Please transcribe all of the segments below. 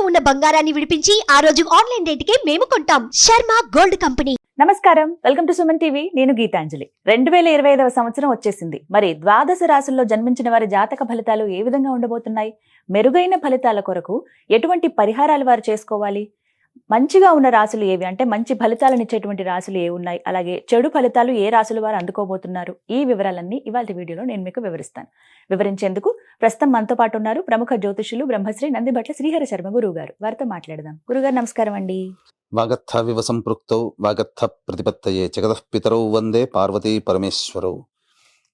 తాకట్టులో ఉన్న బంగారాన్ని విడిపించి ఆ రోజు ఆన్లైన్ రేటుకే మేము కొంటాం. Sharma gold company. నమస్కారం, వెల్కమ్ టు సుమన్ టీవీ. నేను గీతాంజలి. 2025వ సంవత్సరం వచ్చేసింది. మరి ద్వాదశ రాశుల్లో జన్మించిన వారి జాతక ఫలితాలు ఏ విధంగా ఉండబోతున్నాయి? మెరుగైన ఫలితాల కొరకు ఎటువంటి పరిహారాలు వారు చేసుకోవాలి? మంచిగా ఉన్న రాశులు ఏవి, అంటే మంచి ఫలితాలను ఇచ్చేటువంటి రాశులు ఏ ఉన్నాయి, అలాగే చెడు ఫలితాలు ఏ రాశులు వారు అందుకోబోతున్నారు, ఈ వివరాలన్నీ ఇవాళ వీడియోలో నేను మీకు వివరిస్తాను. వివరించేందుకు ప్రస్తుతం మనతో పాటు ఉన్నారు ప్రముఖ జ్యోతిషులు బ్రహ్మశ్రీ నందిబట్ల శ్రీహరి శర్మ గురువు గారు. వారితో మాట్లాడదాం. గురుగారు నమస్కారం అండి. వాగర్థ వివ సంపృక్తౌ వాగర్థ ప్రతిపత్తయే జగతః పితరౌ వందే పార్వతీ పరమేశ్వరౌ.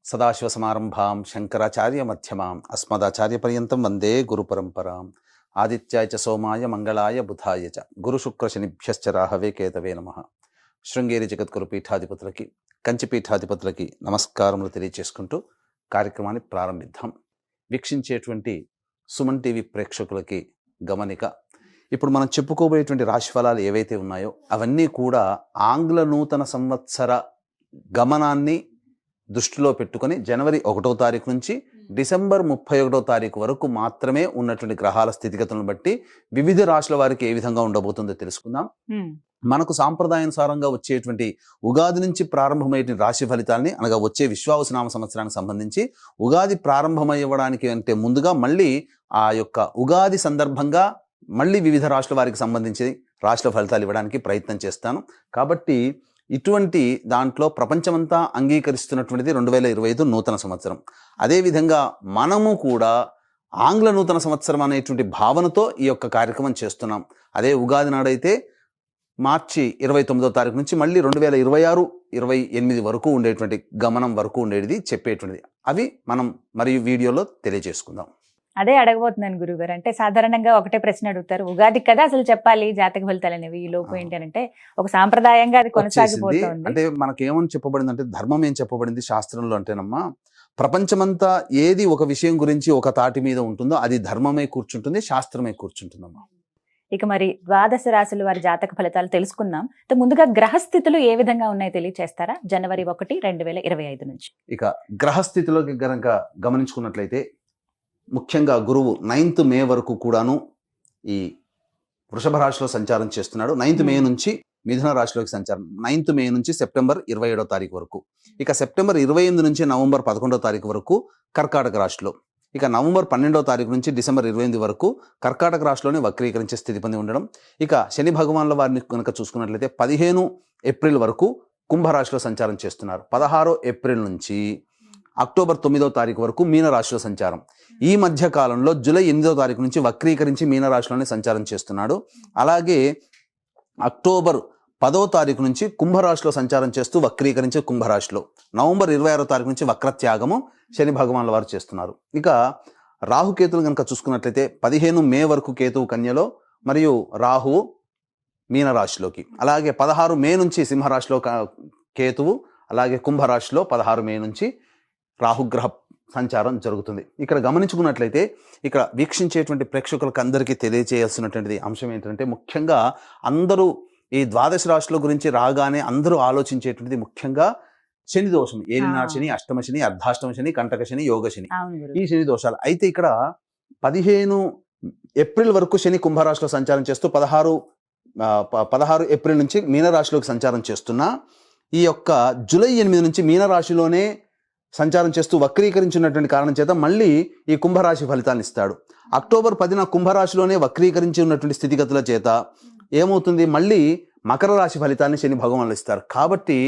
సదాశివ సమారంభాం శంకరాచార్య మధ్యమాం అస్మదాచార్య పర్యంతం వందే గురు పరంపరాం. ఆదిత్యాయ చ సోమాయ మంగళాయ బుధాయ చ గురు శుక్ర శనిభ్యశ్చ రాహవే కేతవే నమః. శృంగేరి జగద్గురు పీఠాధిపతులకి, కంచి పీఠాధిపతులకి నమస్కారములు తెలియచేసుకుంటూ కార్యక్రమాన్ని ప్రారంభిద్దాం. వీక్షించేటువంటి సుమన్ టీవీ ప్రేక్షకులకి గమనిక, ఇప్పుడు మనం చెప్పుకోబోయేటువంటి రాశి ఫలాలు ఏవైతే ఉన్నాయో అవన్నీ కూడా ఆంగ్ల నూతన సంవత్సర గమనాన్ని దృష్టిలో పెట్టుకొని జనవరి 1వ తారీఖు నుంచి డిసెంబర్ 31వ తారీఖు వరకు మాత్రమే ఉన్నటువంటి గ్రహాల స్థితిగతులను బట్టి వివిధ రాశుల వారికి ఏ విధంగా ఉండబోతుందో తెలుసుకుందాం. మనకు సాంప్రదాయానుసారంగా వచ్చేటువంటి ఉగాది నుంచి ప్రారంభమయ్యే రాశి ఫలితాలని, అనగా వచ్చే విశ్వావసునామ సంవత్సరానికి సంబంధించి ఉగాది ప్రారంభమయ్యడానికి అంటే ముందుగా మళ్ళీ ఆ యొక్క ఉగాది సందర్భంగా మళ్ళీ వివిధ రాశుల వారికి సంబంధించి రాశుల ఫలితాలు ఇవ్వడానికి ప్రయత్నం చేస్తాను. కాబట్టి ఇటువంటి దాంట్లో ప్రపంచమంతా అంగీకరిస్తున్నటువంటిది 2025 నూతన సంవత్సరం. అదేవిధంగా మనము కూడా ఆంగ్ల నూతన సంవత్సరం అనేటువంటి భావనతో ఈ యొక్క కార్యక్రమం చేస్తున్నాం. అదే ఉగాది నాడైతే మార్చి 29వ తారీఖు నుంచి మళ్ళీ 2026-28 వరకు ఉండేటువంటి గమనం వరకు ఉండేది చెప్పేటువంటిది. అవి మనం మరియు వీడియోలో తెలియజేసుకుందాం. అదే అడగబోతున్నాను గురుగారు. అంటే సాధారణంగా ఒకటే ప్రశ్న అడుగుతారు, ఉగాది కదా అసలు చెప్పాలి జాతక ఫలితాలు అనేవి, ఈ లోపు ఏంటి అంటే ఒక సాంప్రదాయంగా అది కొనసాగిపోతుంది. అంటే మనకేమని చెప్పబడింది అంటే, ధర్మం ఏం చెప్పబడింది శాస్త్రంలో అంటేనమ్మా, ప్రపంచమంతా ఏది ఒక విషయం గురించి ఒక తాటి మీద ఉంటుందో అది ధర్మమే కూర్చుంటుంది, శాస్త్రమే కూర్చుంటుందమ్మా. ఇక మరి ద్వాదశ రాశుల వారి జాతక ఫలితాలు తెలుసుకుందాం. ముందుగా గ్రహస్థితులు ఏ విధంగా ఉన్నాయో తెలియచేస్తారా? జనవరి 1, 2025 నుంచి. ఇక గ్రహస్థితిలోకి గనక గమనించుకున్నట్లయితే ముఖ్యంగా గురువు 9th మే వరకు కూడాను ఈ వృషభ రాశిలో సంచారం చేస్తున్నాడు. 9th మే నుంచి మిథున రాశిలోకి సంచారం, 9th మే నుంచి సెప్టెంబర్ 27వ తారీఖు వరకు. ఇక సెప్టెంబర్ 28 నుంచి నవంబర్ 11వ తారీఖు వరకు కర్కాటక రాశిలో. ఇక నవంబర్ 12వ తారీఖు నుంచి డిసెంబర్ 28 వరకు కర్కాటక రాశిలోనే వక్రీకరించే స్థితి పొంది ఉండడం. ఇక శని భగవాన్ల వారిని కనుక చూసుకున్నట్లయితే 15 ఏప్రిల్ వరకు కుంభరాశిలో సంచారం చేస్తున్నారు. 16 ఏప్రిల్ నుంచి అక్టోబర్ 9వ తారీఖు వరకు మీనరాశిలో సంచారం. ఈ మధ్య కాలంలో జూలై 8వ తారీఖు నుంచి వక్రీకరించి మీనరాశిలోనే సంచారం చేస్తున్నాడు. అలాగే అక్టోబర్ 10వ తారీఖు నుంచి కుంభరాశిలో సంచారం చేస్తూ వక్రీకరించి కుంభరాశిలో, నవంబర్ 26వ తారీఖు నుంచి వక్రత్యాగము శని భగవాన్ల వారు చేస్తున్నారు. ఇక రాహుకేతులు కనుక చూసుకున్నట్లయితే 15 మే వరకు కేతువు కన్యలో మరియు రాహువు మీనరాశిలోకి, అలాగే 16 మే నుంచి సింహరాశిలో కేతువు, అలాగే కుంభరాశిలో 16 మే నుంచి రాహుగ్రహ సంచారం జరుగుతుంది. ఇక్కడ గమనించుకున్నట్లయితే ఇక్కడ వీక్షించేటువంటి ప్రేక్షకులకు అందరికీ తెలియజేయాల్సినటువంటి అంశం ఏంటంటే, ముఖ్యంగా అందరూ ఈ ద్వాదశ రాశుల గురించి రాగానే అందరూ ఆలోచించేటువంటిది ముఖ్యంగా శని దోషం, ఏలినాడు శని, అష్టమ శని, అర్ధాష్టమ శని, కంటక శని, యోగ శని, ఈ శని దోషాలు. అయితే ఇక్కడ 15 ఏప్రిల్ వరకు శని కుంభరాశిలో సంచారం చేస్తూ 16 ఏప్రిల్ నుంచి మీనరాశిలోకి సంచారం చేస్తున్నా, ఈ యొక్క జూలై 8 నుంచి మీనరాశిలోనే సంచారం చేస్తూ వక్రీకరించినటువంటి కారణం చేత మళ్ళీ ఈ కుంభరాశి ఫలితాన్ని ఇస్తాడు. అక్టోబర్ 10న కుంభరాశిలోనే వక్రీకరించి ఉన్నటువంటి స్థితిగతుల చేత ఏమవుతుంది, మళ్ళీ మకర రాశి ఫలితాన్ని శని భగవాన్లు ఇస్తారు. కాబట్టి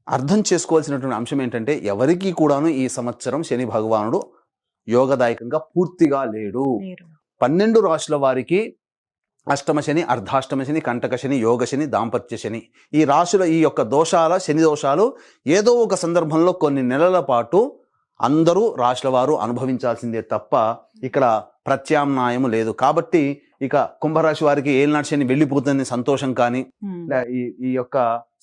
అర్థం చేసుకోవాల్సినటువంటి అంశం ఏంటంటే, ఎవరికి కూడాను ఈ సంవత్సరం శని భగవానుడు యోగదాయకంగా పూర్తిగా లేడు. 12 రాశుల వారికి అష్టమ శని, అర్ధాష్టమ శని, కంటక శని, యోగ శని, దాంపత్య శని, ఈ రాశుల ఈ యొక్క దోషాల శని దోషాలు ఏదో ఒక సందర్భంలో కొన్ని నెలల పాటు అందరూ రాశుల వారు అనుభవించాల్సిందే తప్ప ఇక్కడ ప్రత్యామ్నాయం లేదు. కాబట్టి ఇక కుంభరాశి వారికి ఏలినాటి శని వెళ్ళిపోతుందని సంతోషం కానీ, ఈ యొక్క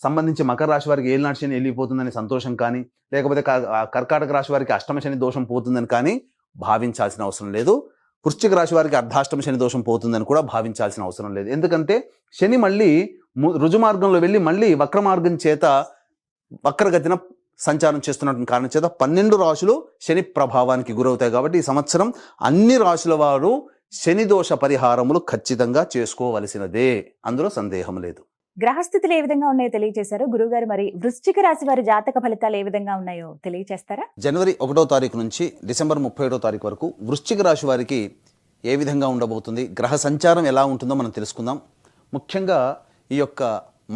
సంబంధించి మకర రాశి వారికి ఏలినాటి శని వెళ్ళిపోతుందని సంతోషం కానీ, లేకపోతే కర్కాటక రాశి వారికి అష్టమ శని దోషం పోతుందని కానీ భావించాల్సిన అవసరం లేదు. వృశ్చిక రాశి వారికి అర్ధాష్టమ శని దోషం పోతుందని కూడా భావించాల్సిన అవసరం లేదు. ఎందుకంటే శని మళ్ళీ రుజుమార్గంలో వెళ్ళి మళ్ళీ వక్రమార్గం చేత వక్రగతిన సంచారం చేస్తున్నటువంటి కారణం చేత 12 రాశులు శని ప్రభావానికి గురవుతాయి. కాబట్టి ఈ సంవత్సరం అన్ని రాశుల వారు శని దోష పరిహారములు ఖచ్చితంగా చేసుకోవలసినదే, అందులో సందేహం లేదు. గ్రహస్థితులు ఏ విధంగా ఉన్నాయో తెలియజేశారు గురువుగారు. మరి వృశ్చిక రాశి వారి జాతక ఫలితాలు ఏ విధంగా ఉన్నాయో తెలియజేస్తారా? జనవరి 1వ తారీఖు నుంచి డిసెంబర్ 31వ తారీఖు వరకు వృశ్చిక రాశి వారికి ఏ విధంగా ఉండబోతుంది, గ్రహ సంచారం ఎలా ఉంటుందో మనం తెలుసుకుందాం. ముఖ్యంగా ఈ యొక్క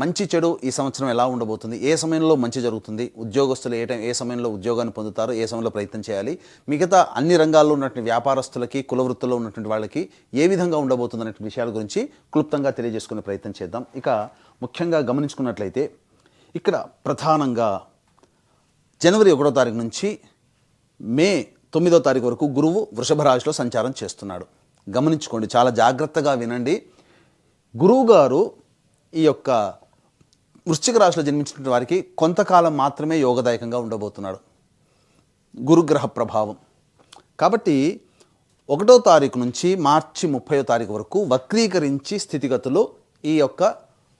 మంచి చెడు ఈ సంవత్సరం ఎలా ఉండబోతుంది, ఏ సమయంలో మంచి జరుగుతుంది, ఉద్యోగస్తులు ఏ సమయంలో ఉద్యోగాన్ని పొందుతారు, ఏ సమయంలో ప్రయత్నం చేయాలి, మిగతా అన్ని రంగాల్లో ఉన్నటువంటి వ్యాపారస్తులకి, కులవృత్తుల్లో ఉన్నటువంటి వాళ్ళకి ఏ విధంగా ఉండబోతుంది అనే విషయాల గురించి క్లుప్తంగా తెలియజేసుకునే ప్రయత్నం చేద్దాం. ఇక ముఖ్యంగా గమనించుకున్నట్లయితే ఇక్కడ ప్రధానంగా జనవరి 1వ తారీఖు నుంచి మే 9వ తారీఖు వరకు గురువు వృషభ రాశిలో సంచారం చేస్తున్నాడు. గమనించుకోండి, చాలా జాగ్రత్తగా వినండి. గురువు గారు ఈ యొక్క వృశ్చిక రాశిలో జన్మించిన వారికి కొంతకాలం మాత్రమే యోగదాయకంగా ఉండబోతున్నాడు, గురుగ్రహ ప్రభావం. కాబట్టి 1వ తారీఖు నుంచి మార్చి 30వ తారీఖు వరకు వక్రీకరించి స్థితిగతులు ఈ యొక్క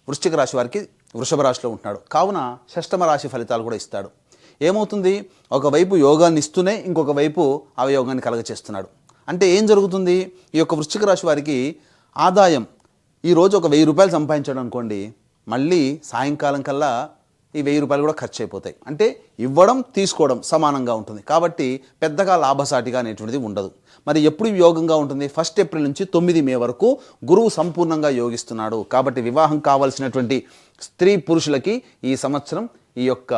వృశ్చిక రాశి వారికి వృషభ రాశిలో ఉంటున్నాడు. కావున షష్టమ రాశి ఫలితాలు కూడా ఇస్తాడు. ఏమవుతుంది, ఒకవైపు యోగాన్ని ఇస్తూనే ఇంకొక వైపు అవయోగాన్ని కలగచేస్తున్నాడు. అంటే ఏం జరుగుతుంది, ఈ యొక్క వృశ్చిక రాశి వారికి ఆదాయం ఈరోజు ఒక 1000 రూపాయలు సంపాదించాడు అనుకోండి, మళ్ళీ సాయంకాలం కల్లా ఈ 1000 రూపాయలు కూడా ఖర్చు అయిపోతాయి. అంటే ఇవ్వడం తీసుకోవడం సమానంగా ఉంటుంది. కాబట్టి పెద్దగా లాభసాటిగా అనేటువంటిది ఉండదు. మరి ఎప్పుడు యోగంగా ఉంటుంది, 1 ఏప్రిల్ నుంచి 9 మే వరకు గురువు సంపూర్ణంగా యోగిస్తున్నాడు. కాబట్టి వివాహం కావాల్సినటువంటి స్త్రీ పురుషులకి ఈ సంవత్సరం ఈ యొక్క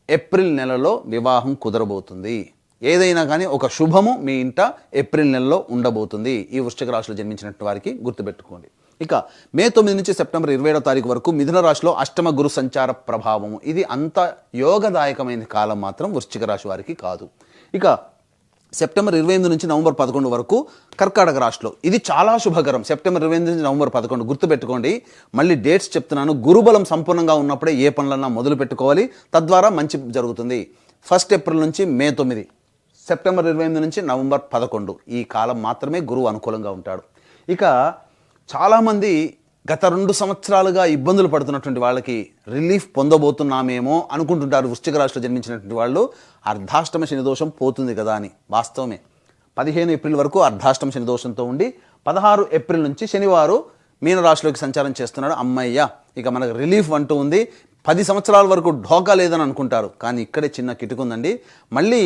ఏప్రిల్ నెలలో వివాహం కుదరబోతుంది. ఏదైనా కానీ ఒక శుభము మీ ఇంట ఏప్రిల్ నెలలో ఉండబోతుంది. ఈ వృశ్చిక రాశిలో జన్మించినటువంటి వారికి గుర్తుపెట్టుకోండి. ఇక మే 9 నుంచి సెప్టెంబర్ 27వ తారీఖు వరకు మిథున రాశిలో అష్టమ గురు సంచార ప్రభావము. ఇది అంత యోగదాయకమైన కాలం మాత్రం వృశ్చిక రాశి వారికి కాదు. ఇక సెప్టెంబర్ 28 నుంచి నవంబర్ 11 వరకు కర్కాటక రాశిలో ఇది చాలా శుభకరం. సెప్టెంబర్ 28 నుంచి నవంబర్ 11 గుర్తుపెట్టుకోండి. మళ్ళీ డేట్స్ చెప్తున్నాను. గురుబలం సంపూర్ణంగా ఉన్నప్పుడే ఏ పనులన్నా మొదలు పెట్టుకోవాలి, తద్వారా మంచి జరుగుతుంది. 1 ఏప్రిల్ నుంచి మే 9, సెప్టెంబర్ 28 నుంచి నవంబర్ 11 ఈ కాలం మాత్రమే గురువు అనుకూలంగా ఉంటాడు. ఇక చాలామంది గత 2 సంవత్సరాలుగా ఇబ్బందులు పడుతున్నటువంటి వాళ్ళకి రిలీఫ్ పొందబోతున్నామేమో అనుకుంటుంటారు. వృశ్చిక రాశిలో జన్మించినటువంటి వాళ్ళు అర్ధాష్టమ శని దోషం పోతుంది కదా అని. వాస్తవమే, 15 ఏప్రిల్ వరకు అర్ధాష్టమ శని దోషంతో ఉండి 16 ఏప్రిల్ నుంచి శనివారు మీనరాశిలోకి సంచారం చేస్తున్నాడు. అమ్మయ్య, ఇక మనకు రిలీఫ్ అంటూ ఉంది. 10 సంవత్సరాల వరకు ఢోకా లేదని అనుకుంటారు, కానీ ఇక్కడే చిన్న కిటుకుందండి. మళ్ళీ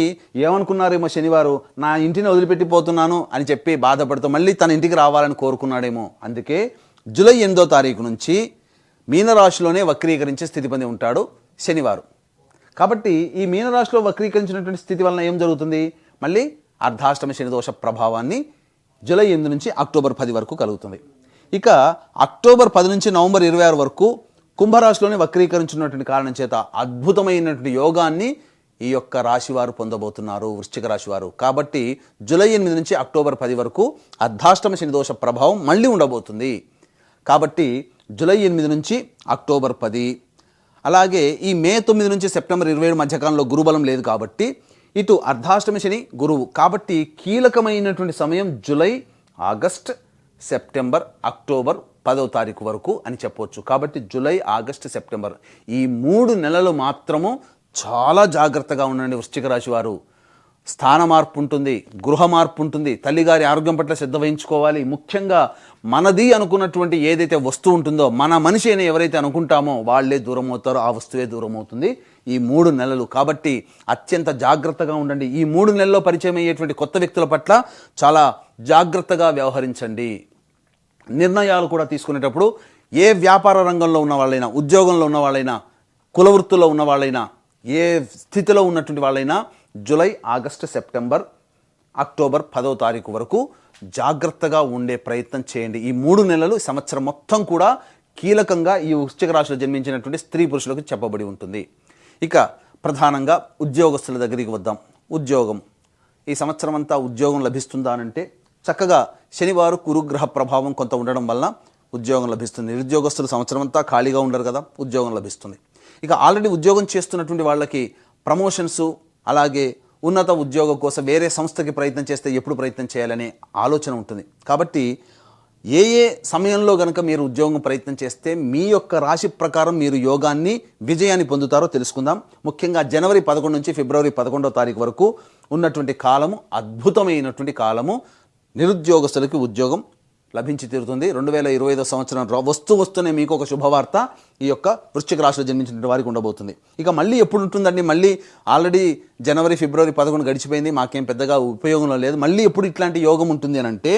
ఏమనుకున్నారేమో, శనివారు నా ఇంటిని వదిలిపెట్టిపోతున్నాను అని చెప్పి బాధపడుతూ మళ్ళీ తన ఇంటికి రావాలని కోరుకున్నాడేమో. అందుకే జూలై 8వ తారీఖు నుంచి మీనరాశిలోనే వక్రీకరించే స్థితి పొంది ఉంటాడు శనివారు. కాబట్టి ఈ మీనరాశిలో వక్రీకరించినటువంటి స్థితి వలన ఏం జరుగుతుంది, మళ్ళీ అర్ధాష్టమ శని దోష ప్రభావాన్ని జూలై 8 నుంచి అక్టోబర్ 10 వరకు కలుగుతుంది. ఇక అక్టోబర్ 10 నుంచి నవంబర్ 26 వరకు కుంభరాశిలోనే వక్రీకరించినటువంటి కారణం చేత అద్భుతమైనటువంటి యోగాన్ని ఈ యొక్క రాశివారు పొందబోతున్నారు, వృశ్చిక రాశివారు. కాబట్టి జూలై 8 నుంచి అక్టోబర్ 10 వరకు అర్ధాష్టమ శని దోష ప్రభావం మళ్ళీ ఉండబోతుంది. కాబట్టి జూలై 8 నుంచి అక్టోబర్ 10, అలాగే ఈ మే 9 నుంచి సెప్టెంబర్ 27 మధ్యకాలంలో గురుబలం లేదు కాబట్టి ఇటు అర్ధాష్టమ శని గురువు. కాబట్టి కీలకమైనటువంటి సమయం జూలై, ఆగస్ట్, సెప్టెంబర్, అక్టోబర్ 10వ తారీఖు వరకు అని చెప్పవచ్చు. కాబట్టి జూలై, ఆగస్టు, సెప్టెంబర్ ఈ 3 నెలలు మాత్రము చాలా జాగ్రత్తగా ఉండండి వృశ్చిక రాశి వారు. స్థాన మార్పు ఉంటుంది, గృహ మార్పు ఉంటుంది, తల్లిగారి ఆరోగ్యం పట్ల శ్రద్ధ వహించుకోవాలి. ముఖ్యంగా మనది అనుకున్నటువంటి ఏదైతే వస్తువు ఉంటుందో, మన మనిషి అని ఎవరైతే అనుకుంటామో వాళ్ళే దూరం అవుతారో, ఆ వస్తువే దూరం అవుతుంది ఈ 3 నెలలు. కాబట్టి అత్యంత జాగ్రత్తగా ఉండండి. ఈ 3 నెలల్లో పరిచయం అయ్యేటువంటి కొత్త వ్యక్తుల పట్ల చాలా జాగ్రత్తగా వ్యవహరించండి. నిర్ణయాలు కూడా తీసుకునేటప్పుడు ఏ వ్యాపార రంగంలో ఉన్న వాళ్ళైనా, ఉద్యోగంలో ఉన్న వాళ్ళైనా, కులవృత్తుల్లో ఉన్న వాళ్ళైనా, ఏ స్థితిలో ఉన్నటువంటి వాళ్ళైనా జూలై, ఆగస్టు, సెప్టెంబర్, అక్టోబర్ 10వ తారీఖు వరకు జాగ్రత్తగా ఉండే ప్రయత్నం చేయండి. ఈ 3 నెలలు సంవత్సరం మొత్తం కూడా కీలకంగా ఈ వృశ్చిక రాశిలో జన్మించినటువంటి స్త్రీ పురుషులకు చెప్పబడి ఉంటుంది. ఇక ప్రధానంగా ఉద్యోగస్తుల దగ్గరికి వద్దాం. ఉద్యోగం ఈ సంవత్సరం అంతా ఉద్యోగం లభిస్తుందా అంటే చక్కగా శనివారు గురుగ్రహ ప్రభావం కొంత ఉండడం వలన ఉద్యోగం లభిస్తుంది. నిరుద్యోగస్తులు సంవత్సరం అంతా ఖాళీగా ఉండరు కదా, ఉద్యోగం లభిస్తుంది. ఇక ఆల్రెడీ ఉద్యోగం చేస్తున్నటువంటి వాళ్ళకి ప్రమోషన్స్, అలాగే ఉన్నత ఉద్యోగం కోసం వేరే సంస్థకి ప్రయత్నం చేస్తే ఎప్పుడు ప్రయత్నం చేయాలనే ఆలోచన ఉంటుంది. కాబట్టి ఏ సమయంలో కనుక మీరు ఉద్యోగం ప్రయత్నం చేస్తే మీ యొక్క రాశి ప్రకారం మీరు యోగాన్ని, విజయాన్ని పొందుతారో తెలుసుకుందాం. ముఖ్యంగా జనవరి 11 నుంచి ఫిబ్రవరి 11వ తారీఖు వరకు ఉన్నటువంటి కాలము అద్భుతమైనటువంటి కాలము. నిరుద్యోగస్తులకి ఉద్యోగం లభించి తీరుతుంది. 2025 సంవత్సరం వస్తూనే మీకు ఒక శుభవార్త ఈ యొక్క వృశ్చిక రాశిలో జన్మించిన వారికి ఉండబోతుంది. ఇక మళ్ళీ ఎప్పుడు ఉంటుందండి? మళ్ళీ ఆల్రెడీ జనవరి, ఫిబ్రవరి 11 గడిచిపోయింది, మాకేం పెద్దగా ఉపయోగంలో లేదు. మళ్ళీ ఎప్పుడు ఇట్లాంటి యోగం ఉంటుంది అని అంటే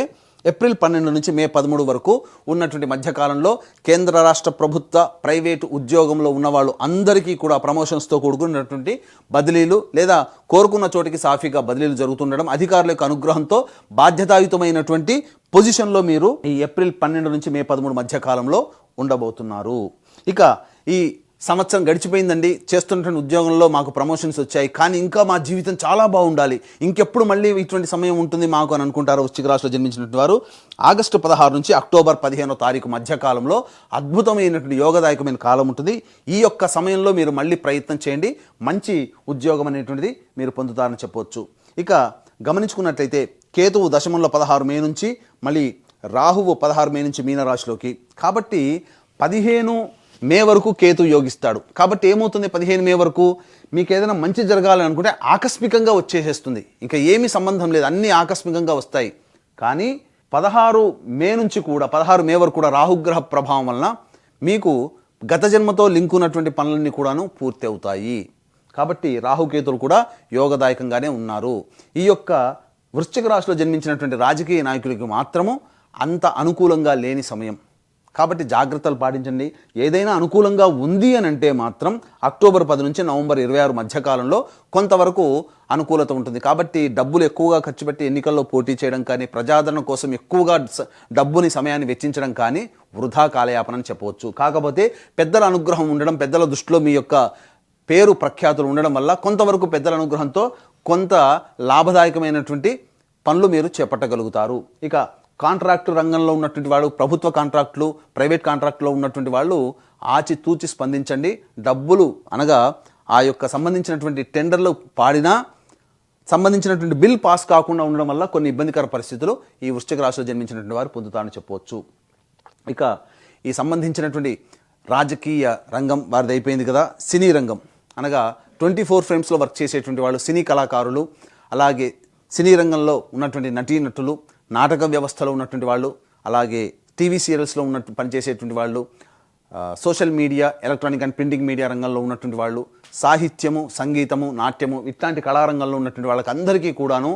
ఏప్రిల్ 12 నుంచి మే 13 వరకు ఉన్నటువంటి మధ్యకాలంలో కేంద్ర రాష్ట్ర ప్రభుత్వ ప్రైవేటు ఉద్యోగంలో ఉన్నవాళ్ళు అందరికీ కూడా ప్రమోషన్స్తో కూడుకున్నటువంటి బదిలీలు లేదా కోరుకున్న చోటికి సాఫీగా బదిలీలు జరుగుతుండడం, అధికారుల యొక్క అనుగ్రహంతో బాధ్యతాయుతమైనటువంటి పొజిషన్లో మీరు ఈ ఏప్రిల్ 12 నుంచి మే 13 మధ్యకాలంలో ఉండబోతున్నారు. ఇక ఈ సంవత్సరం గడిచిపోయిందండి, చేస్తున్నటువంటి ఉద్యోగంలో మాకు ప్రమోషన్స్ వచ్చాయి, కానీ ఇంకా మా జీవితం చాలా బాగుండాలి, ఇంకెప్పుడు మళ్ళీ ఇటువంటి సమయం ఉంటుంది మాకు అని అనుకుంటారు వృశ్చిక రాశిలో జన్మించినటువంటి వారు. ఆగస్టు 16 నుంచి అక్టోబర్ 15వ తారీఖు మధ్యకాలంలో అద్భుతమైనటువంటి యోగదాయకమైన కాలం ఉంటుంది. ఈ యొక్క సమయంలో మీరు మళ్ళీ ప్రయత్నం చేయండి, మంచి ఉద్యోగం అనేటువంటిది మీరు పొందుతారని చెప్పవచ్చు. ఇక గమనించుకున్నట్లయితే కేతువు దశమంలో 16 మే నుంచి, మళ్ళీ రాహువు 16 మే నుంచి మీనరాశిలోకి, కాబట్టి 15 మే వరకు కేతు యోగిస్తాడు. కాబట్టి ఏమవుతుంది? 15 మే వరకు మీకు ఏదైనా మంచి జరగాలని అనుకుంటే ఆకస్మికంగా వచ్చేసేస్తుంది, ఇంకా ఏమీ సంబంధం లేదు, అన్నీ ఆకస్మికంగా వస్తాయి. కానీ 16 మే నుంచి కూడా 16 మే వరకు కూడా రాహుగ్రహ ప్రభావం వలన మీకు గత జన్మతో లింక్ ఉన్నటువంటి పనులన్నీ కూడాను పూర్తి అవుతాయి. కాబట్టి రాహుకేతులు కూడా యోగదాయకంగానే ఉన్నారు. ఈ యొక్క వృశ్చిక రాశిలో జన్మించినటువంటి రాజకీయ నాయకులకి మాత్రము అంత అనుకూలంగా లేని సమయం. కాబట్టి జాగ్రత్తలు పాటించండి. ఏదైనా అనుకూలంగా ఉంది అని అంటే మాత్రం అక్టోబర్ 10 నుంచి నవంబర్ 26 మధ్యకాలంలో కొంతవరకు అనుకూలత ఉంటుంది. కాబట్టి డబ్బులు ఎక్కువగా ఖర్చు పెట్టి ఎన్నికల్లో పోటీ చేయడం కానీ, ప్రజాదరణ కోసం ఎక్కువగా డబ్బుని సమయాన్ని వెచ్చించడం కానీ వృధా కాలయాపన అని చెప్పవచ్చు. కాకపోతే పెద్దల అనుగ్రహం ఉండడం, పెద్దల దృష్టిలో మీ యొక్క పేరు ప్రఖ్యాతులు ఉండడం వల్ల కొంతవరకు పెద్దల అనుగ్రహంతో కొంత లాభదాయకమైనటువంటి పనులు మీరు చేపట్టగలుగుతారు. ఇక కాంట్రాక్టు రంగంలో ఉన్నటువంటి వాళ్ళు, ప్రభుత్వ కాంట్రాక్టులు, ప్రైవేట్ కాంట్రాక్టులో ఉన్నటువంటి వాళ్ళు ఆచితూచి స్పందించండి. డబ్బులు అనగా ఆ యొక్క సంబంధించినటువంటి టెండర్లు పాడినా సంబంధించినటువంటి బిల్ పాస్ కాకుండా ఉండడం వల్ల కొన్ని ఇబ్బందికర పరిస్థితులు ఈ వృశ్చిక రాశిలో జన్మించినటువంటి వారు పొందుతారని చెప్పవచ్చు. ఇక ఈ సంబంధించినటువంటి రాజకీయ రంగం వారిది అయిపోయింది కదా. సినీ రంగం అనగా 24 ఫ్రేమ్స్లో వర్క్ చేసేటువంటి వాళ్ళు, సినీ కళాకారులు, అలాగే సినీ రంగంలో ఉన్నటువంటి నటీనటులు, నాటక వ్యవస్థలో ఉన్నటువంటి వాళ్ళు, అలాగే టీవీ సీరియల్స్లో పనిచేసేటువంటి వాళ్ళు, social media, electronic and printing media రంగంలో ఉన్నటువంటి వాళ్ళు, సాహిత్యము, సంగీతము, నాట్యము ఇట్లాంటి కళారంగంలో ఉన్నటువంటి వాళ్ళకి అందరికీ కూడాను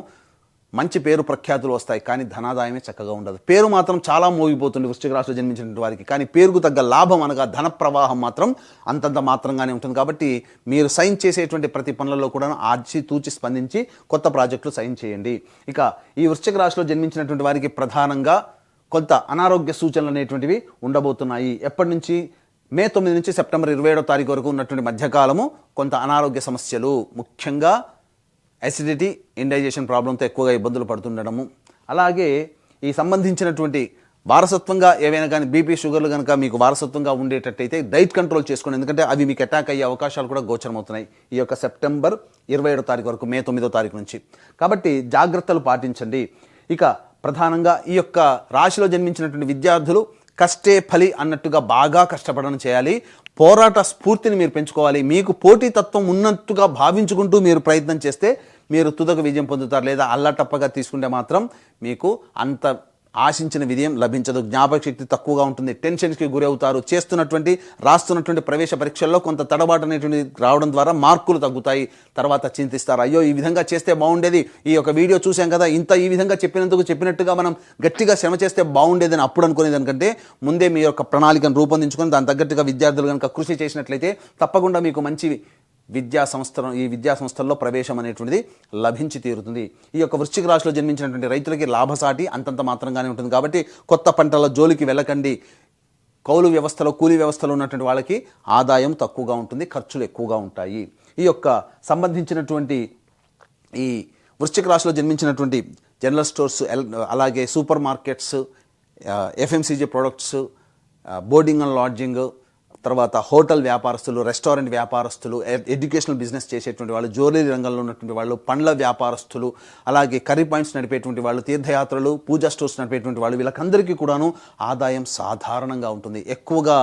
మంచి పేరు ప్రఖ్యాతులు వస్తాయి. కానీ ధనాదాయమే చక్కగా ఉండదు. పేరు మాత్రం చాలా మోగిపోతుంది వృశ్చిక రాశిలో జన్మించినటువంటి వారికి. కానీ పేరుకు తగ్గ లాభం అనగా ధన ప్రవాహం మాత్రం అంతంత మాత్రంగానే ఉంటుంది. కాబట్టి మీరు సైన్ చేసేటువంటి ప్రతి పనులలో కూడా ఆచితూచి స్పందించి కొత్త ప్రాజెక్టులు సైన్ చేయండి. ఇక ఈ వృశ్చిక రాశిలో జన్మించినటువంటి వారికి ప్రధానంగా కొంత అనారోగ్య సూచనలు అనేటువంటివి ఉండబోతున్నాయి. ఎప్పటి నుంచి? మే 9 నుంచి సెప్టెంబర్ 27వ తారీఖు వరకు ఉన్నటువంటి మధ్యకాలము కొంత అనారోగ్య సమస్యలు, ముఖ్యంగా అసిడిటీ, ఇండైజెషన్ ప్రాబ్లంతో ఎక్కువగా ఇబ్బందులు పడుతుండడము, అలాగే ఈ సంబంధించినటువంటి వారసత్వంగా ఏవైనా కానీ బీపీ, షుగర్లు కనుక మీకు వారసత్వంగా ఉండేటట్టయితే డైట్ కంట్రోల్ చేసుకోండి, ఎందుకంటే అవి మీకు అటాక్ అయ్యే అవకాశాలు కూడా గోచరమవుతున్నాయి ఈ యొక్క సెప్టెంబర్ 27వ తారీఖు వరకు, మే 9వ తారీఖు నుంచి. కాబట్టి జాగ్రత్తలు పాటించండి. ఇక ప్రధానంగా ఈ యొక్క రాశిలో జన్మించినటువంటి విద్యార్థులు కష్టే ఫలి అన్నట్టుగా బాగా కష్టపడడం చేయాలి. పోరాట స్ఫూర్తిని మీరు పెంచుకోవాలి. మీకు పోటీతత్వం ఉన్నట్టుగా భావించుకుంటూ మీరు ప్రయత్నం చేస్తే మీరు తుదకు విజయం పొందుతారు. లేదా అల్లటప్పగా తీసుకుంటే మాత్రం మీకు అంత ఆశించిన విజయం లభించదు. జ్ఞాపక శక్తి తక్కువగా ఉంటుంది, టెన్షన్స్కి గురి అవుతారు. రాస్తున్నటువంటి ప్రవేశ పరీక్షల్లో కొంత తడబాటు అనేటువంటి రావడం ద్వారా మార్కులు తగ్గుతాయి. తర్వాత చింతిస్తారు, అయ్యో ఈ విధంగా చేస్తే బాగుండేది, ఈ యొక్క వీడియో చూసాం కదా, ఈ విధంగా చెప్పినట్టుగా మనం గట్టిగా శ్రమ చేస్తే బాగుండేదని అప్పుడు అనుకునేదానికంటే ముందే మీ యొక్క ప్రణాళికను రూపొందించుకొని దాని తగ్గట్టుగా విద్యార్థులు కనుక కృషి చేసినట్లయితే తప్పకుండా మీకు మంచి ఈ విద్యా సంస్థల్లో ప్రవేశం అనేటువంటిది లభించి తీరుతుంది. ఈ యొక్క వృశ్చిక రాశిలో జన్మించినటువంటి రైతులకి లాభసాటి అంతంత మాత్రంగానే ఉంటుంది. కాబట్టి కొత్త పంటల జోలికి వెళ్ళకండి. కౌలు వ్యవస్థలో, కూలీ వ్యవస్థలో ఉన్నటువంటి వాళ్ళకి ఆదాయం తక్కువగా ఉంటుంది, ఖర్చులు ఎక్కువగా ఉంటాయి. ఈ యొక్క సంబంధించినటువంటి ఈ వృశ్చిక రాశిలో జన్మించినటువంటి జనరల్ స్టోర్స్, అలాగే super markets, FMCG products, boarding and lodging, తర్వాత హోటల్ వ్యాపారస్తులు, రెస్టారెంట్ వ్యాపారస్తులు, ఎడ్యుకేషనల్ బిజినెస్ చేసేటువంటి వాళ్ళు, జ్యువెలరీ రంగంలో ఉన్నటువంటి వాళ్ళు, పండ్ల వ్యాపారస్తులు, అలాగే కర్రీ పాయింట్స్ నడిపేటువంటి వాళ్ళు, తీర్థయాత్రలు, పూజా స్టోర్స్ నడిపేటువంటి వాళ్ళు, వీళ్ళకందరికీ కూడాను ఆదాయం సాధారణంగా ఉంటుంది. ఎక్కువగా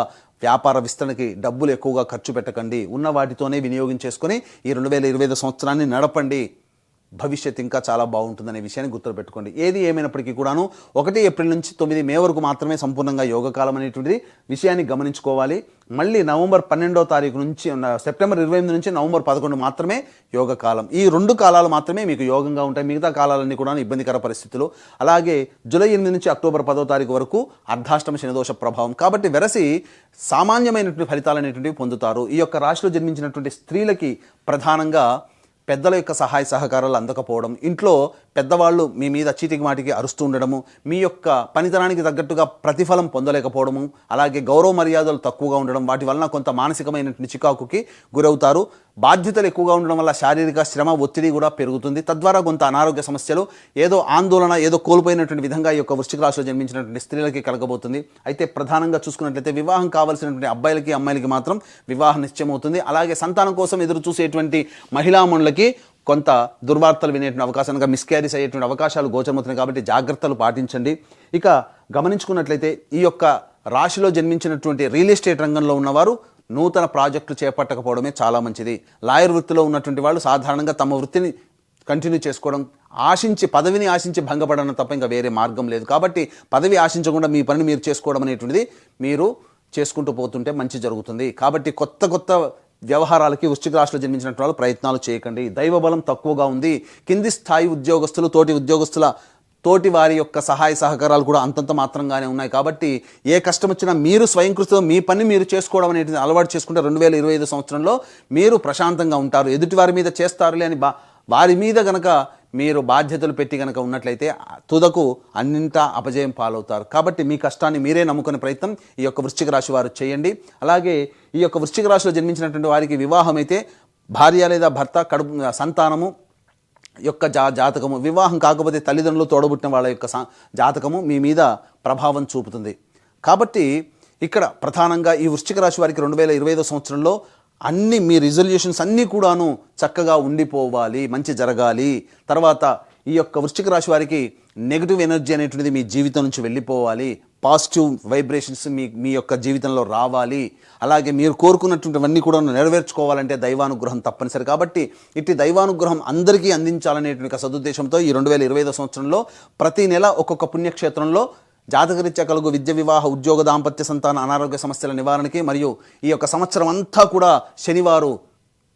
వ్యాపార విస్తరణకి డబ్బులు ఎక్కువగా ఖర్చు పెట్టకండి. ఉన్న వాటితోనే వినియోగించేసుకొని ఈ 2025 సంవత్సరాన్ని నడపండి. భవిష్యత్తు ఇంకా చాలా బాగుంటుందనే విషయాన్ని గుర్తుపెట్టుకోండి. ఏది ఏమైనప్పటికీ కూడాను 1 ఏప్రిల్ నుంచి 9 మే వరకు మాత్రమే సంపూర్ణంగా యోగకాలం అనేటువంటిది విషయాన్ని గమనించుకోవాలి. మళ్ళీ నవంబర్ 12వ తారీఖు నుంచి సెప్టెంబర్ 28 నుంచి నవంబర్ 11 మాత్రమే యోగకాలం. ఈ 2 కాలాలు మాత్రమే మీకు యోగంగా ఉంటాయి. మిగతా కాలాలన్నీ కూడా ఇబ్బందికర పరిస్థితులు. అలాగే జూలై 8 నుంచి అక్టోబర్ 10వ తారీఖు వరకు అర్ధాష్టమ శనిదోష ప్రభావం. కాబట్టి వెరసి సామాన్యమైనటువంటి ఫలితాలు అనేటువంటివి పొందుతారు. ఈ యొక్క రాశిలో జన్మించినటువంటి స్త్రీలకి ప్రధానంగా పెద్దల యొక్క సహాయ సహకారాలు అందకపోవడం, ఇంట్లో పెద్దవాళ్ళు మీ మీద చీటికి మాటికి అరుస్తూ ఉండడము, మీ యొక్క పనితనానికి తగ్గట్టుగా ప్రతిఫలం పొందలేకపోవడము, అలాగే గౌరవ మర్యాదలు తక్కువగా ఉండడం, వాటి వలన కొంత మానసికమైనటువంటి చికాకుకి గురవుతారు. బాధ్యతలు ఎక్కువగా ఉండడం వల్ల శారీరక శ్రమ, ఒత్తిడి కూడా పెరుగుతుంది. తద్వారా కొంత అనారోగ్య సమస్యలు, ఏదో ఆందోళన, ఏదో కోల్పోయినటువంటి విధంగా ఈ యొక్క వృశ్చిక రాశిలో జన్మించినటువంటి స్త్రీలకి కలగబోతుంది. అయితే ప్రధానంగా చూసుకున్నట్లయితే వివాహం కావాల్సినటువంటి అబ్బాయిలకి అమ్మాయిలకి మాత్రం వివాహం నిశ్చయమవుతుంది. అలాగే సంతానం కోసం ఎదురు చూసేటువంటి మహిళామణులకి కొంత దుర్వార్తలు వినేటువంటి అవకాశంగా మిస్క్యారీస్ అయ్యేటువంటి అవకాశాలు గోచరమవుతున్నాయి. కాబట్టి జాగ్రత్తలు పాటించండి. ఇక గమనించుకున్నట్లయితే ఈ యొక్క రాశిలో జన్మించినటువంటి రియల్ ఎస్టేట్ రంగంలో ఉన్నవారు నూతన ప్రాజెక్టులు చేపట్టకపోవడమే చాలా మంచిది. లాయర్ వృత్తిలో ఉన్నటువంటి వాళ్ళు సాధారణంగా తమ వృత్తిని కంటిన్యూ చేసుకోవడం, పదవిని ఆశించి భంగపడడం తప్ప ఇంకా వేరే మార్గం లేదు. కాబట్టి పదవి ఆశించకుండా మీ పనిని మీరు చేసుకోవడం అనేటువంటిది మీరు చేసుకుంటూ పోతుంటే మంచి జరుగుతుంది. కాబట్టి కొత్త వ్యవహారాలకి వృశ్చిక రాశిలో జన్మించినటువంటి వాళ్ళు ప్రయత్నాలు చేయకండి. దైవ బలం తక్కువగా ఉంది. కింది స్థాయి ఉద్యోగస్తులు, తోటి వారి యొక్క సహాయ సహకారాలు కూడా అంతంత మాత్రంగానే ఉన్నాయి. కాబట్టి ఏ కష్టం వచ్చినా మీరు స్వయం కృషితో మీ పని మీరు చేసుకోవడం అనేది అలవాటు చేసుకుంటే 2025 సంవత్సరంలో మీరు ప్రశాంతంగా ఉంటారు. ఎదుటి వారి మీద చేస్తారులే అని వారి మీద గనక మీరు బాధ్యతలు పెట్టి గనక ఉన్నట్లయితే తుదకు అన్నింటా అపజయం పాలవుతారు. కాబట్టి మీ కష్టాన్ని మీరే నమ్ముకునే ప్రయత్నం ఈ యొక్క వృశ్చిక రాశి వారు చేయండి. అలాగే ఈ యొక్క వృశ్చిక రాశిలో జన్మించినటువంటి వారికి వివాహం అయితే భార్య లేదా భర్త, సంతానము యొక్క జాతకము, వివాహం కాకపోతే తల్లిదండ్రులు, తోడబుట్టిన వాళ్ళ యొక్క జాతకము మీ మీద ప్రభావం చూపుతుంది. కాబట్టి ఇక్కడ ప్రధానంగా ఈ వృశ్చిక రాశి వారికి 2025 సంవత్సరంలో మీ రిజల్యూషన్స్ అన్నీ కూడాను చక్కగా ఉండిపోవాలి, మంచి జరగాలి. తర్వాత ఈ యొక్క వృశ్చిక రాశి వారికి నెగిటివ్ ఎనర్జీ అనేటువంటిది మీ జీవితం నుంచి వెళ్ళిపోవాలి. పాజిటివ్ వైబ్రేషన్స్ మీ యొక్క జీవితంలో రావాలి. అలాగే మీరు కోరుకున్నటువంటివన్నీ కూడా నెరవేర్చుకోవాలంటే దైవానుగ్రహం తప్పనిసరి. కాబట్టి ఇట్టి దైవానుగ్రహం అందరికీ అందించాలనేటువంటి సదుద్దేశంతో ఈ 2025 సంవత్సరంలో ప్రతి నెల ఒక్కొక్క పుణ్యక్షేత్రంలో జాతకరీత్యా కలుగు విద్య, వివాహ, ఉద్యోగ, దాంపత్య, సంతాన, అనారోగ్య సమస్యల నివారణకి మరియు ఈ యొక్క సంవత్సరం అంతా కూడా శనివారు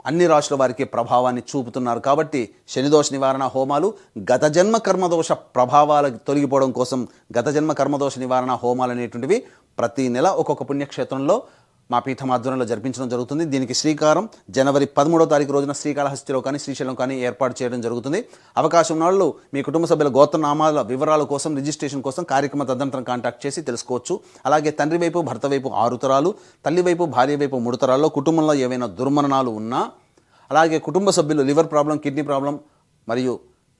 అన్ని రాశుల వారికి ప్రభావాన్ని చూపుతున్నారు. కాబట్టి శనిదోష నివారణ హోమాలు, గత జన్మ కర్మదోష ప్రభావాలు తొలగిపోవడం కోసం గత జన్మ కర్మదోష నివారణ హోమాలు అనేటువంటివి ప్రతి నెల ఒక్కొక్క పుణ్యక్షేత్రంలో మా పీఠం ఆధ్వర్యంలో జరిపించడం జరుగుతుంది. దీనికి శ్రీకారం జనవరి 13వ తారీఖు రోజున శ్రీకాళహస్తిలో కానీ శ్రీశైలం కానీ ఏర్పాటు చేయడం జరుగుతుంది. అవకాశం ఉన్న వాళ్ళు మీ కుటుంబ సభ్యుల గోత్రనామాల వివరాల కోసం, రిజిస్ట్రేషన్ కోసం కార్యక్రమ తదనంతరం కాంటాక్ట్ చేసి తెలుసుకోవచ్చు. అలాగే తండ్రి వైపు, భర్త వైపు 6 తరాలు, తల్లి వైపు, భార్య వైపు 3 తరాల్లో కుటుంబంలో ఏవైనా దుర్మరణాలు ఉన్నా, అలాగే కుటుంబ సభ్యులు లివర్ ప్రాబ్లం, కిడ్నీ ప్రాబ్లం మరియు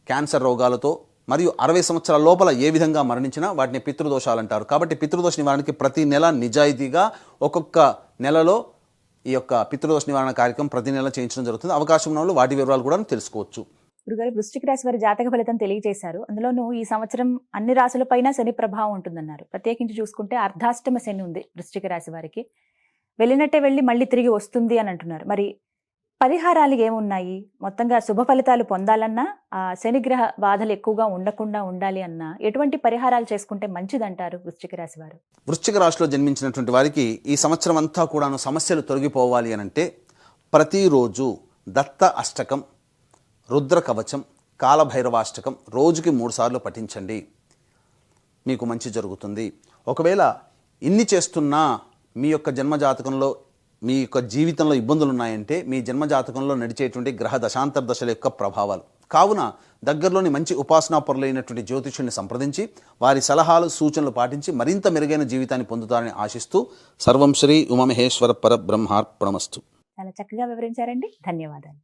క్యాన్సర్ రోగాలతో మరియు 60 సంవత్సరాల లోపల ఏ విధంగా మరణించినా వాటిని పితృదోషాలు అంటారు. కాబట్టి పితృదోష నివారణకి ప్రతి నెల నిజాయితీగా ఒక్కొక్క నెలలో ఈ యొక్క పితృదోష నివారణ కార్యక్రమం ప్రతి నెల చేయించడం జరుగుతుంది. అవకాశం ఉన్న వాళ్ళు వాటి వివరాలు కూడా తెలుసుకోవచ్చు. గురుగారు, వృశ్చిక రాశి వారి జాతక ఫలితం తెలియజేశారు. అందులోనూ ఈ సంవత్సరం అన్ని రాశులపైన శని ప్రభావం ఉంటుందన్నారు. ప్రత్యేకించి చూసుకుంటే అర్ధాష్టమ శని ఉంది వృశ్చిక రాశి వారికి. వెళ్ళినట్టే వెళ్ళి మళ్ళీ తిరిగి వస్తుంది అని అంటున్నారు. మరి పరిహారాలు ఏమున్నాయి? మొత్తంగా శుభ ఫలితాలు పొందాలన్నా, ఆ శనిగ్రహ బాధలు ఎక్కువగా ఉండకుండా ఉండాలి అన్నా ఎటువంటి పరిహారాలు చేసుకుంటే మంచిదంటారు వృశ్చిక రాశి వారు? వృశ్చిక రాశిలో జన్మించినటువంటి వారికి ఈ సంవత్సరం అంతా కూడాను సమస్యలు తొలగిపోవాలి అనంటే ప్రతిరోజు దత్త అష్టకం, రుద్ర కవచం, కాలభైరవాష్టకం రోజుకి 3 సార్లు పఠించండి. మీకు మంచి జరుగుతుంది. ఒకవేళ ఇన్ని చేస్తున్నా మీ యొక్క జన్మజాతకంలో మీ యొక్క జీవితంలో ఇబ్బందులు ఉన్నాయంటే మీ జన్మజాతకంలో నడిచేటువంటి గ్రహ దశాంతర దశల యొక్క ప్రభావాలు. కావున దగ్గరలోని మంచి ఉపాసనా పరులైనటువంటి జ్యోతిష్యుల్ని సంప్రదించి వారి సలహాలు, సూచనలు పాటించి మరింత మెరుగైన జీవితాన్ని పొందుతారని ఆశిస్తూ సర్వం శ్రీ ఉమామహేశ్వర పరబ్రహ్మార్పణమస్తు. చాలా చక్కగా వివరించారండి. ధన్యవాదాలు.